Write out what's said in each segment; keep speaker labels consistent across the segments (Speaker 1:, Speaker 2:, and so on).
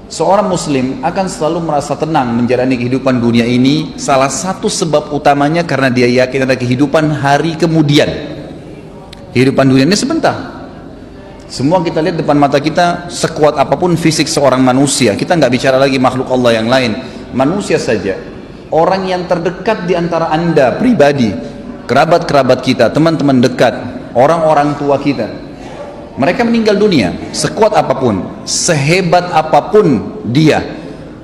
Speaker 1: Seorang muslim akan selalu merasa tenang menjalani kehidupan dunia ini. Salah satu sebab utamanya karena dia yakin ada kehidupan hari kemudian. Kehidupan dunia ini sebentar. Semua kita lihat depan mata kita, sekuat apapun fisik seorang manusia, kita nggak bicara lagi makhluk Allah yang lain, manusia saja, orang yang terdekat di antara anda pribadi, kerabat-kerabat kita, teman-teman dekat, orang-orang tua kita, mereka meninggal dunia. Sekuat apapun, sehebat apapun dia,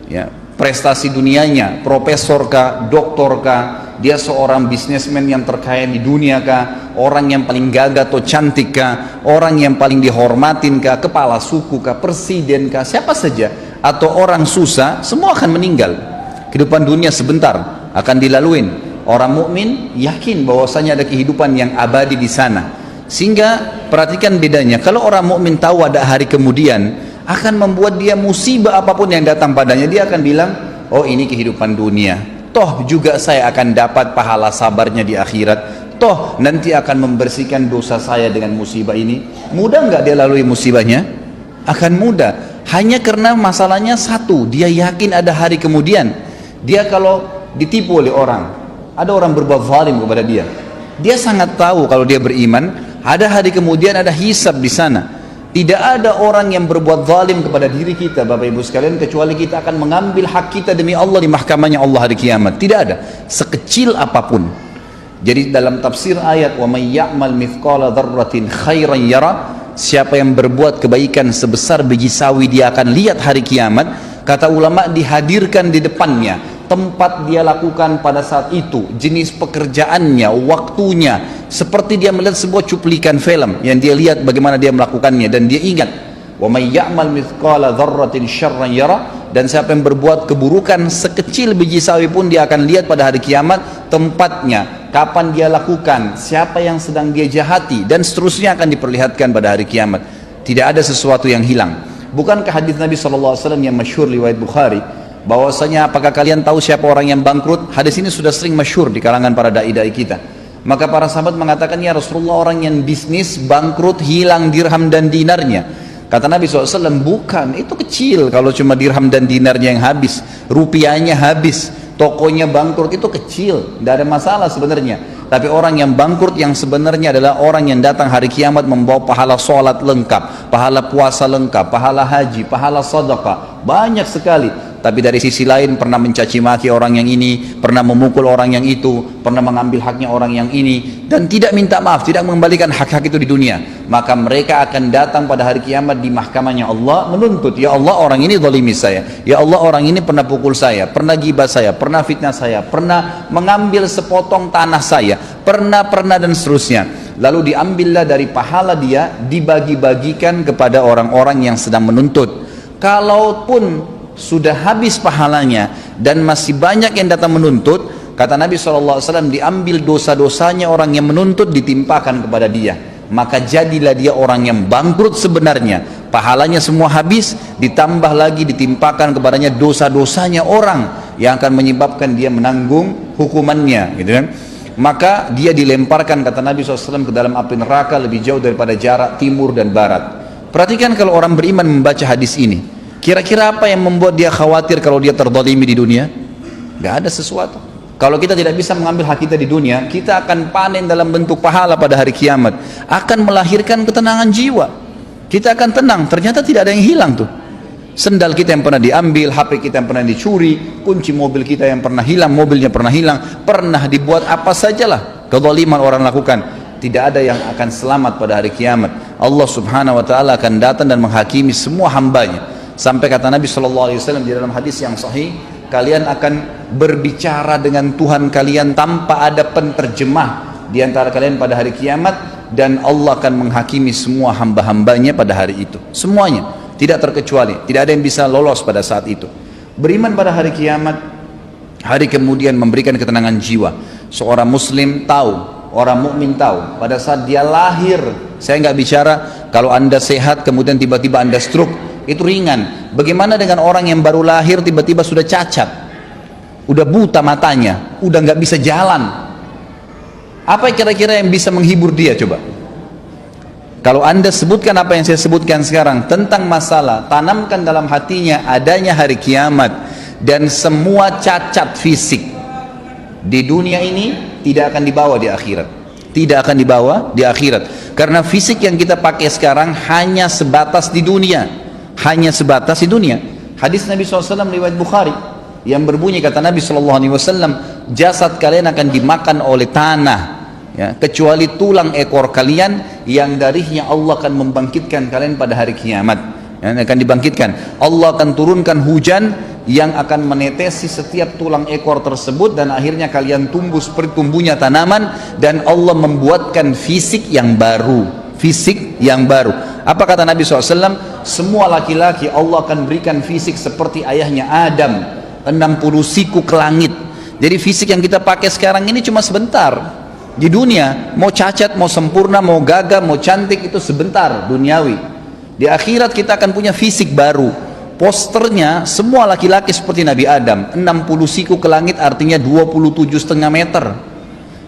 Speaker 1: ya, prestasi dunianya, profesor kah, doktor kah, dia seorang bisnismen yang terkaya di dunia kah, orang yang paling gagah atau cantik kah, orang yang paling dihormatin kah, kepala suku kah, presiden kah, siapa saja, atau orang susah, semua akan meninggal. Kehidupan dunia sebentar akan dilaluin. Orang mukmin yakin bahwasanya ada kehidupan yang abadi di sana. Sehingga perhatikan bedanya. Kalau orang mukmin tahu ada hari kemudian, akan membuat dia musibah apapun yang datang padanya, dia akan bilang, oh ini kehidupan dunia, toh juga saya akan dapat pahala sabarnya di akhirat, toh nanti akan membersihkan dosa saya dengan musibah ini. Mudah nggak dia lalui musibahnya? Akan mudah. Hanya karena masalahnya satu, dia yakin ada hari kemudian. Dia kalau ditipu oleh orang, ada orang berbuat zalim kepada dia, dia sangat tahu kalau dia beriman ada hari kemudian, ada hisab di sana. Tidak ada orang yang berbuat zalim kepada diri kita, Bapak Ibu sekalian, kecuali kita akan mengambil hak kita demi Allah di mahkamahnya Allah hari kiamat. Tidak ada, sekecil apapun. Jadi dalam tafsir ayat wa may ya'mal mithqala dzarratin khairan yara, siapa yang berbuat kebaikan sebesar biji sawi dia akan lihat hari kiamat. Kata ulama, dihadirkan di depannya tempat dia lakukan pada saat itu, jenis pekerjaannya, waktunya, seperti dia melihat sebuah cuplikan film yang dia lihat bagaimana dia melakukannya, dan dia ingat wa may ya'mal mithqala dzarratin syarran yara, dan siapa yang berbuat keburukan sekecil biji sawi pun dia akan lihat pada hari kiamat tempatnya, kapan dia lakukan, siapa yang sedang dia jahati, dan seterusnya akan diperlihatkan pada hari kiamat. Tidak ada sesuatu yang hilang. Bukankah hadis Nabi SAW yang masyhur riwayat Bukhari, bahwasanya apakah kalian tahu siapa orang yang bangkrut? Hadis ini sudah sering masyhur di kalangan para dai-dai kita. Maka para sahabat mengatakan, ya Rasulullah, orang yang bisnis bangkrut, hilang dirham dan dinarnya. Kata Nabi SAW, bukan, itu kecil kalau cuma dirham dan dinarnya yang habis, rupiahnya habis, tokonya bangkrut, itu kecil, tidak ada masalah sebenarnya. Tapi orang yang bangkrut yang sebenarnya adalah orang yang datang hari kiamat membawa pahala sholat lengkap, pahala puasa lengkap, pahala haji, pahala sedekah, banyak sekali. Tapi dari sisi lain pernah mencaci maki orang yang ini, pernah memukul orang yang itu, pernah mengambil haknya orang yang ini, dan tidak minta maaf, tidak mengembalikan hak-hak itu di dunia. Maka mereka akan datang pada hari kiamat di mahkamahnya Allah menuntut, ya Allah, orang ini zalimi saya, ya Allah, orang ini pernah pukul saya, pernah gibah saya, pernah fitnah saya, pernah mengambil sepotong tanah saya, pernah dan seterusnya. Lalu diambillah dari pahala dia, dibagi-bagikan kepada orang-orang yang sedang menuntut. Kalaupun sudah habis pahalanya dan masih banyak yang datang menuntut, kata Nabi SAW, diambil dosa-dosanya orang yang menuntut, ditimpakan kepada dia. Maka jadilah dia orang yang bangkrut sebenarnya, pahalanya semua habis, ditambah lagi ditimpakan kepadanya dosa-dosanya orang yang akan menyebabkan dia menanggung hukumannya, gitu kan. Maka dia dilemparkan, kata Nabi SAW, ke dalam api neraka lebih jauh daripada jarak timur dan barat. Perhatikan kalau orang beriman membaca hadis ini, kira-kira apa yang membuat dia khawatir kalau dia terzalimi di dunia? Gak ada sesuatu. Kalau kita tidak bisa mengambil hak kita di dunia, kita akan panen dalam bentuk pahala pada hari kiamat, akan melahirkan ketenangan jiwa. Kita akan tenang, ternyata tidak ada yang hilang tuh. Sendal kita yang pernah diambil, HP kita yang pernah dicuri, kunci mobil kita yang pernah hilang, mobilnya pernah hilang, pernah dibuat apa sajalah kezaliman orang lakukan, tidak ada yang akan selamat pada hari kiamat. Allah Subhanahu wa taala akan datang dan menghakimi semua hambanya. Sampai kata Nabi SAW di dalam hadis yang sahih, kalian akan berbicara dengan Tuhan kalian tanpa ada penterjemah di antara kalian pada hari kiamat, dan Allah akan menghakimi semua hamba-hambanya pada hari itu. Semuanya, tidak terkecuali, tidak ada yang bisa lolos pada saat itu. Beriman pada hari kiamat, hari kemudian memberikan ketenangan jiwa. Seorang muslim tahu, orang mukmin tahu, pada saat dia lahir, saya nggak bicara kalau anda sehat kemudian tiba-tiba anda stroke, itu ringan. Bagaimana dengan orang yang baru lahir tiba-tiba sudah cacat, udah buta matanya, udah nggak bisa jalan? Apa kira-kira yang bisa menghibur dia coba? Kalau anda sebutkan apa yang saya sebutkan sekarang tentang masalah, tanamkan dalam hatinya adanya hari kiamat dan semua cacat fisik di dunia ini tidak akan dibawa di akhirat. Tidak akan dibawa di akhirat. Karena fisik yang kita pakai sekarang hanya sebatas di dunia. Hanya sebatas di dunia. Hadis Nabi SAW riwayat Bukhari yang berbunyi, kata Nabi SAW, jasad kalian akan dimakan oleh tanah, ya, kecuali tulang ekor kalian yang darinya Allah akan membangkitkan kalian pada hari kiamat, ya, akan dibangkitkan. Allah akan turunkan hujan yang akan menetesi setiap tulang ekor tersebut dan akhirnya kalian tumbuh seperti tumbuhnya tanaman, dan Allah membuatkan fisik yang baru. Fisik yang baru. Apa kata Nabi SAW? Semua laki-laki Allah akan berikan fisik seperti ayahnya Adam, 60 siku ke langit. Jadi fisik yang kita pakai sekarang ini cuma sebentar di dunia. Mau cacat, mau sempurna, mau gagah, mau cantik, itu sebentar duniawi. Di akhirat kita akan punya fisik baru. Posternya semua laki-laki seperti Nabi Adam, 60 siku ke langit artinya 27,5 meter.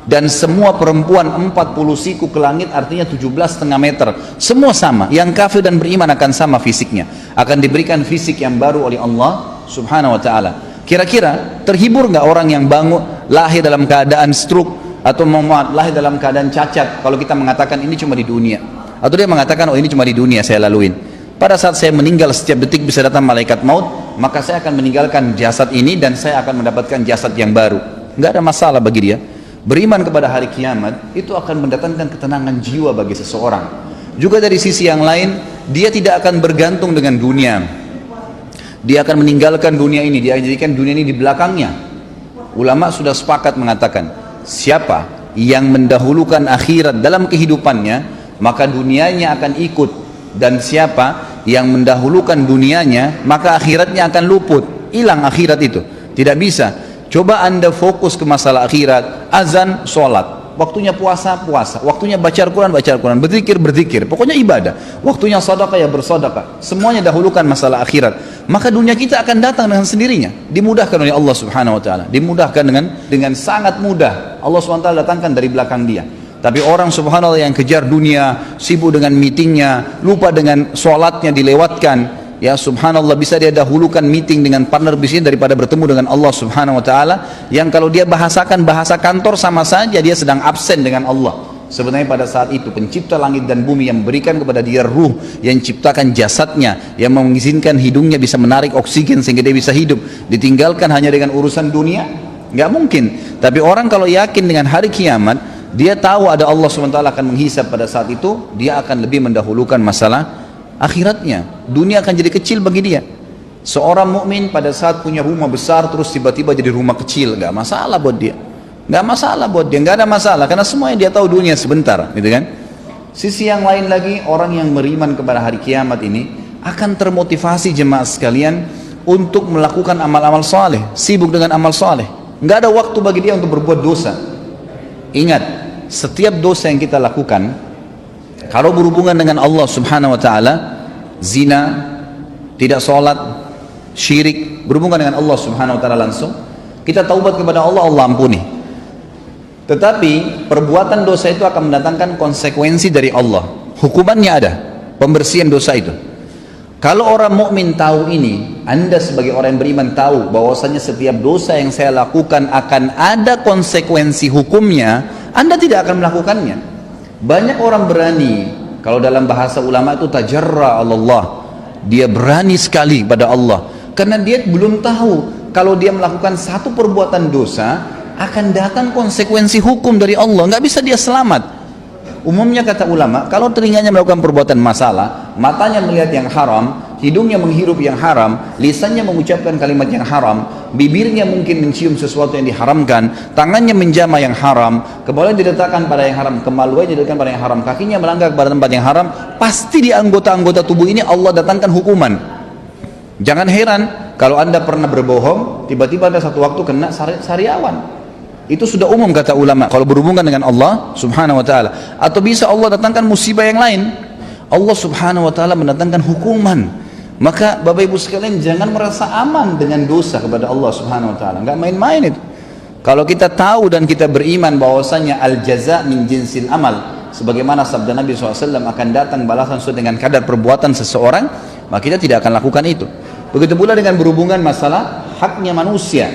Speaker 1: Dan semua perempuan 40 siku ke langit artinya 17,5 meter. Semua sama. Yang kafir dan beriman akan sama fisiknya. Akan diberikan fisik yang baru oleh Allah Subhanahu wa ta'ala. Kira-kira terhibur nggak orang yang bangun lahir dalam keadaan stroke atau lahir dalam keadaan cacat kalau kita mengatakan ini cuma di dunia? Atau dia mengatakan, oh ini cuma di dunia saya laluin. Pada saat saya meninggal setiap detik bisa datang malaikat maut, maka saya akan meninggalkan jasad ini dan saya akan mendapatkan jasad yang baru. Nggak ada masalah bagi dia. Beriman kepada hari kiamat itu akan mendatangkan ketenangan jiwa bagi seseorang. Juga dari sisi yang lain, dia tidak akan bergantung dengan dunia. Dia akan meninggalkan dunia ini, dia jadikan dunia ini di belakangnya. Ulama sudah sepakat mengatakan, siapa yang mendahulukan akhirat dalam kehidupannya, maka dunianya akan ikut. Dan siapa yang mendahulukan dunianya, maka akhiratnya akan luput. Hilang akhirat itu, tidak bisa. Coba anda fokus ke masalah akhirat. Azan, sholat. Waktunya puasa, puasa. Waktunya baca Al-Quran, baca Al-Quran. Berzikir, berzikir. Pokoknya ibadah. Waktunya sedekah, ya bersedekah. Semuanya dahulukan masalah akhirat. Maka dunia kita akan datang dengan sendirinya. Dimudahkan oleh Allah Subhanahu wa ta'ala. Dimudahkan dengan sangat mudah. Allah Subhanahu wa ta'ala datangkan dari belakang dia. Tapi orang subhanallah yang kejar dunia, sibuk dengan meetingnya, lupa dengan sholatnya dilewatkan. Ya subhanallah, bisa dia dahulukan meeting dengan partner bisnisnya daripada bertemu dengan Allah Subhanahu wa ta'ala, yang kalau dia bahasakan bahasa kantor sama saja dia sedang absen dengan Allah. Sebenarnya pada saat itu pencipta langit dan bumi yang memberikan kepada dia ruh, yang ciptakan jasadnya, yang mengizinkan hidungnya bisa menarik oksigen sehingga dia bisa hidup, ditinggalkan hanya dengan urusan dunia? Nggak mungkin. Tapi orang kalau yakin dengan hari kiamat, dia tahu ada Allah SWT akan menghisab pada saat itu, dia akan lebih mendahulukan masalah akhiratnya. Dunia akan jadi kecil bagi dia. Seorang mukmin pada saat punya rumah besar terus tiba-tiba jadi rumah kecil, nggak masalah buat dia. Nggak masalah buat dia, nggak ada masalah karena semuanya dia tahu dunia sebentar, gitu kan? Sisi yang lain lagi, orang yang beriman kepada hari kiamat ini akan termotivasi jemaah sekalian untuk melakukan amal-amal saleh, sibuk dengan amal saleh. Nggak ada waktu bagi dia untuk berbuat dosa. Ingat, setiap dosa yang kita lakukan kalau berhubungan dengan Allah Subhanahu wa ta'ala, zina, tidak sholat, syirik, berhubungan dengan Allah Subhanahu wa ta'ala langsung, kita taubat kepada Allah, Allah ampuni. Tetapi perbuatan dosa itu akan mendatangkan konsekuensi dari Allah. Hukumannya ada, pembersihan dosa itu. Kalau orang mukmin tahu ini, anda sebagai orang yang beriman tahu bahwasanya setiap dosa yang saya lakukan akan ada konsekuensi hukumnya, anda tidak akan melakukannya. Banyak orang berani, kalau dalam bahasa ulama itu tajarra Allah, dia berani sekali pada Allah karena dia belum tahu kalau dia melakukan satu perbuatan dosa akan datang konsekuensi hukum dari Allah, nggak bisa dia selamat. Umumnya kata ulama, kalau telinganya melakukan perbuatan masalah, matanya melihat yang haram, hidungnya menghirup yang haram, lisannya mengucapkan kalimat yang haram, bibirnya mungkin mencium sesuatu yang diharamkan, tangannya menjamah yang haram, kepalanya diletakkan pada yang haram, kemaluannya diletakkan pada yang haram, kakinya melangkah pada tempat yang haram, pasti di anggota-anggota tubuh ini Allah datangkan hukuman. Jangan heran kalau anda pernah berbohong, tiba-tiba ada satu waktu kena sariawan. Itu sudah umum kata ulama kalau berhubungan dengan Allah Subhanahu wa ta'ala. Atau bisa Allah datangkan musibah yang lain, Allah Subhanahu wa ta'ala mendatangkan hukuman. Maka Bapak Ibu sekalian jangan merasa aman dengan dosa kepada Allah Subhanahu wa ta'ala, nggak main-main itu. Kalau kita tahu dan kita beriman bahwasanya al jaza min jinsil amal, sebagaimana sabda Nabi SAW akan datang balasan sesuai dengan kadar perbuatan seseorang, maka kita tidak akan lakukan itu. Begitu pula dengan berhubungan masalah haknya manusia,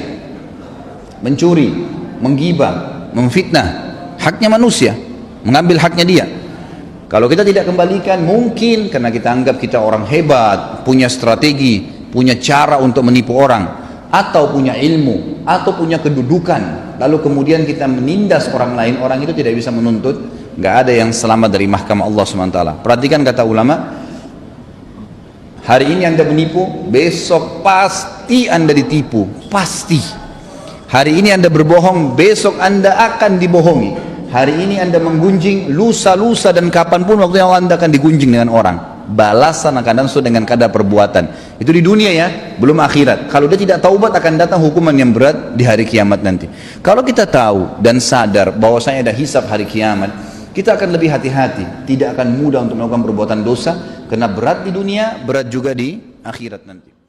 Speaker 1: mencuri, menggibah, memfitnah, haknya manusia, mengambil haknya dia. Kalau kita tidak kembalikan, mungkin karena kita anggap kita orang hebat, punya strategi, punya cara untuk menipu orang, atau punya ilmu, atau punya kedudukan, lalu kemudian kita menindas orang lain, orang itu tidak bisa menuntut, nggak ada yang selamat dari mahkamah Allah SWT. Perhatikan kata ulama, hari ini Anda menipu, besok pasti Anda ditipu, pasti. Hari ini Anda berbohong, besok Anda akan dibohongi. Hari ini Anda menggunjing, lusa-lusa dan kapanpun waktu yang Anda akan digunjing dengan orang. Balasan akan datang sesuai dengan kadar perbuatan. Itu di dunia ya, belum akhirat. Kalau dia tidak taubat akan datang hukuman yang berat di hari kiamat nanti. Kalau kita tahu dan sadar bahwasanya ada hisab hari kiamat, kita akan lebih hati-hati. Tidak akan mudah untuk melakukan perbuatan dosa, karena berat di dunia, berat juga di akhirat nanti.